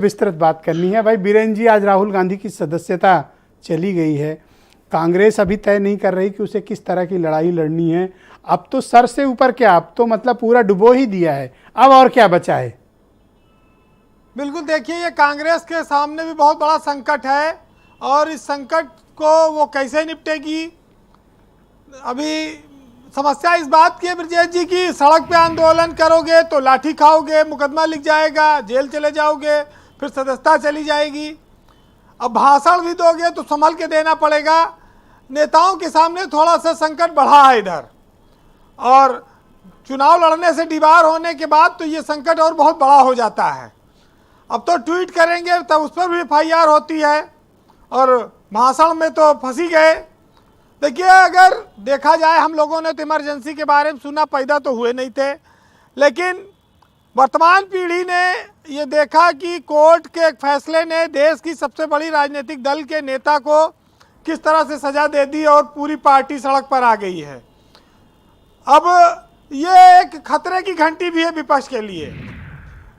विस्तृत बात करनी है। भाई बीरेन जी, आज राहुल गांधी की सदस्यता चली गई है। कांग्रेस अभी तय नहीं कर रही कि उसे किस तरह की लड़ाई लड़नी है। अब तो सर से ऊपर क्या, अब तो मतलब पूरा डुबो ही दिया है। अब और क्या बचा है? बिल्कुल, देखिए ये कांग्रेस के सामने भी बहुत बड़ा संकट है और इस संकट को वो कैसे निपटेगी। अभी समस्या इस बात की है ब्रजेश जी की सड़क पे आंदोलन करोगे तो लाठी खाओगे, मुकदमा लिख जाएगा, जेल चले जाओगे, फिर सदस्यता चली जाएगी। अब भाषण भी दोगे तो संभल के देना पड़ेगा। नेताओं के सामने थोड़ा सा संकट बढ़ा है इधर, और चुनाव लड़ने से दीवार होने के बाद तो ये संकट और बहुत बड़ा हो जाता है। अब तो ट्वीट करेंगे तब उस पर भी FIR होती है और भाषण में तो फंसी गए। देखिए, अगर देखा जाए, हम लोगों ने तो इमरजेंसी के बारे में सुना, पैदा तो हुए नहीं थे, लेकिन वर्तमान पीढ़ी ने ये देखा कि कोर्ट के एक फैसले ने देश की सबसे बड़ी राजनीतिक दल के नेता को किस तरह से सजा दे दी और पूरी पार्टी सड़क पर आ गई है। अब ये एक खतरे की घंटी भी है विपक्ष के लिए।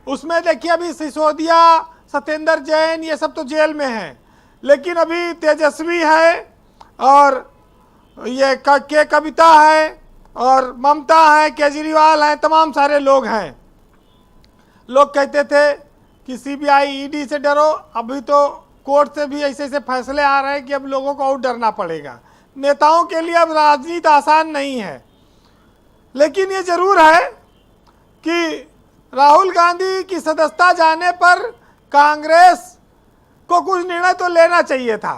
उसमें देखिए, अभी सिसोदिया, सत्येंद्र जैन, ये सब तो जेल में हैं, लेकिन अभी तेजस्वी है और ये कविता है और ममता है, केजरीवाल हैं, तमाम सारे लोग हैं। लोग कहते थे कि CBI ED से डरो, अभी तो कोर्ट से भी ऐसे ऐसे फैसले आ रहे हैं कि अब लोगों को और डरना पड़ेगा। नेताओं के लिए अब राजनीति आसान नहीं है, लेकिन ये जरूर है कि राहुल गांधी की सदस्यता जाने पर कांग्रेस को कुछ निर्णय तो लेना चाहिए था,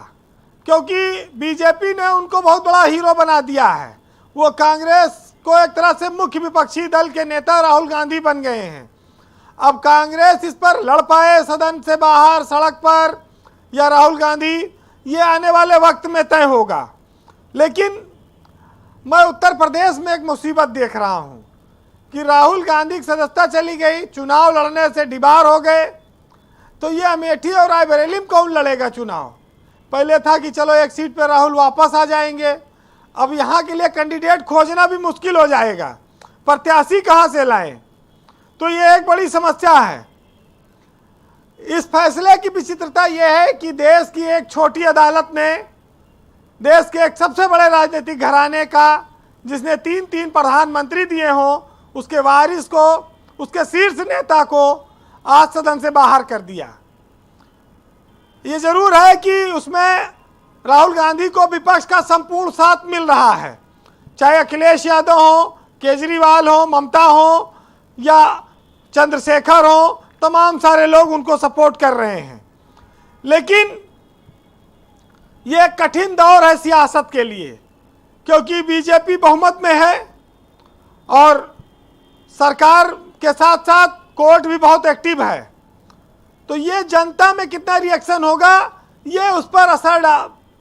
क्योंकि बीजेपी ने उनको बहुत बड़ा हीरो बना दिया है। वो कांग्रेस को एक तरह से मुख्य विपक्षी दल के नेता राहुल गांधी बन गए हैं। अब कांग्रेस इस पर लड़ पाए सदन से बाहर, सड़क पर, या राहुल गांधी, ये आने वाले वक्त में तय होगा। लेकिन मैं उत्तर प्रदेश में एक मुसीबत देख रहा हूँ कि राहुल गांधी की सदस्यता चली गई, चुनाव लड़ने से डिबार हो गए, तो ये अमेठी और रायबरेली में कौन लड़ेगा चुनाव? पहले था कि चलो एक सीट पर राहुल वापस आ जाएंगे, अब यहाँ के लिए कैंडिडेट खोजना भी मुश्किल हो जाएगा, प्रत्याशी कहाँ से लाएं? तो ये एक बड़ी समस्या है। इस फैसले की विचित्रता यह है कि देश की एक छोटी अदालत ने देश के एक सबसे बड़े राजनीतिक घराने का, जिसने 3 प्रधानमंत्री दिए हों, उसके वारिस को, उसके शीर्ष नेता को आज सदन से बाहर कर दिया। ये जरूर है कि उसमें राहुल गांधी को विपक्ष का संपूर्ण साथ मिल रहा है, चाहे अखिलेश यादव हो, केजरीवाल हो, ममता हो या चंद्रशेखर हो, तमाम सारे लोग उनको सपोर्ट कर रहे हैं। लेकिन ये एक कठिन दौर है सियासत के लिए, क्योंकि बीजेपी बहुमत में है और सरकार के साथ साथ कोर्ट भी बहुत एक्टिव है। तो ये जनता में कितना रिएक्शन होगा, ये उस पर असर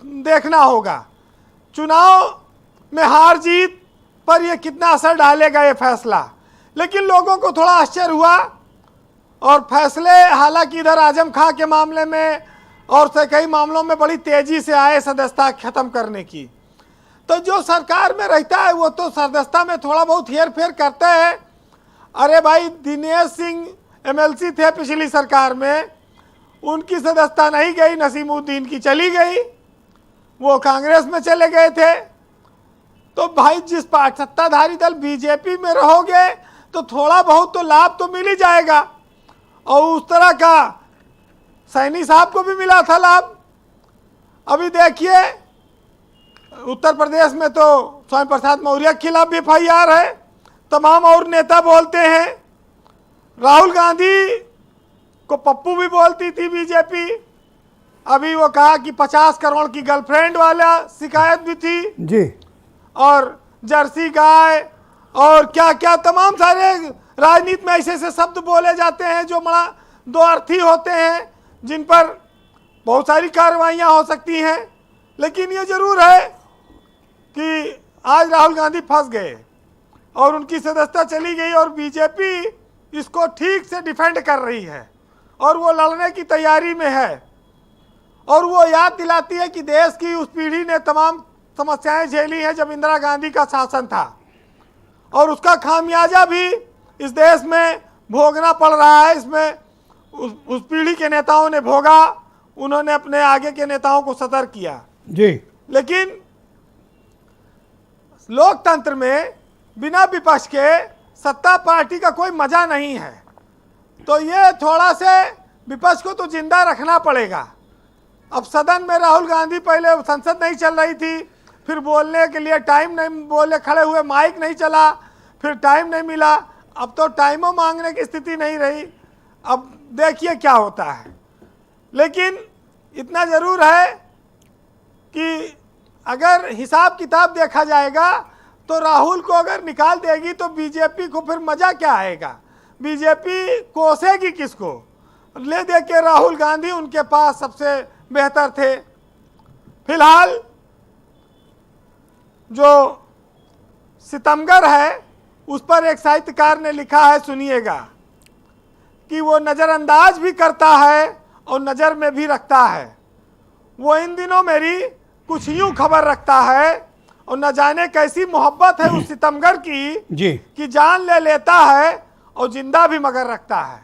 देखना होगा। चुनाव में हार जीत पर ये कितना असर डालेगा ये फैसला। लेकिन लोगों को थोड़ा आश्चर्य हुआ और फैसले हालांकि इधर आजम खां के मामले में और से कई मामलों में बड़ी तेजी से आए सदस्यता खत्म करने की। तो जो सरकार में रहता है वो तो सदस्यता में थोड़ा बहुत हेर फेर करते हैं। अरे भाई, दिनेश सिंह MLC थे पिछली सरकार में, उनकी सदस्यता नहीं गई, नसीमुद्दीन की चली गई, वो कांग्रेस में चले गए थे। तो भाई, जिस सत्ताधारी दल बीजेपी में रहोगे तो थोड़ा बहुत तो लाभ तो मिल ही जाएगा, और उस तरह का सैनी साहब को भी मिला था लाभ। अभी देखिए, उत्तर प्रदेश में तो स्वामी प्रसाद मौर्य के खिलाफ भी FIR है, तमाम और नेता बोलते हैं। राहुल गांधी को पप्पू भी बोलती थी बीजेपी। अभी वो कहा कि 50 करोड़ की गर्लफ्रेंड वाला शिकायत भी थी जी, और जर्सी गाय और क्या क्या तमाम सारे राजनीति में ऐसे ऐसे शब्द बोले जाते हैं जो बड़ा दो अर्थी होते हैं, जिन पर बहुत सारी कार्रवाइयाँ हो सकती हैं। लेकिन ये जरूर है कि आज राहुल गांधी फंस गए और उनकी सदस्यता चली गई, और बीजेपी इसको ठीक से डिफेंड कर रही है और वो लड़ने की तैयारी में है। और वो याद दिलाती है कि देश की उस पीढ़ी ने तमाम समस्याएं झेली हैं जब इंदिरा गांधी का शासन था, और उसका खामियाजा भी इस देश में भोगना पड़ रहा है। इसमें उस पीढ़ी के नेताओं ने भोगा, उन्होंने अपने आगे के नेताओं को सतर्क किया। जी। लेकिन लोकतंत्र में बिना विपक्ष के सत्ता पार्टी का कोई मजा नहीं है। तो ये थोड़ा से विपक्ष को तो जिंदा रखना पड़ेगा। अब सदन में राहुल गांधी, पहले संसद नहीं चल रही थी, फिर बोलने के लिए टाइम नहीं, बोले खड़े हुए माइक नहीं चला, फिर टाइम नहीं मिला, अब तो टाइमों मांगने की स्थिति नहीं रही। अब देखिए क्या होता है। लेकिन इतना जरूर है कि अगर हिसाब किताब देखा जाएगा तो राहुल को अगर निकाल देगी तो बीजेपी को फिर मजा क्या आएगा। बीजेपी कोसेगी किसको? ले दे के राहुल गांधी उनके पास सबसे बेहतर थे। फिलहाल जो सितमगर है उस पर एक साहित्यकार ने लिखा है, सुनिएगा, कि वो नज़रअंदाज भी करता है और नज़र में भी रखता है। वो इन दिनों मेरी कुछ यूं खबर रखता है और न जाने कैसी मोहब्बत है उस सितमगर की जी कि जान ले लेता है और जिंदा भी मगर रखता है।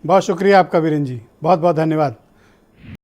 बहुत शुक्रिया आपका वीरेंद्र जी, बहुत बहुत धन्यवाद।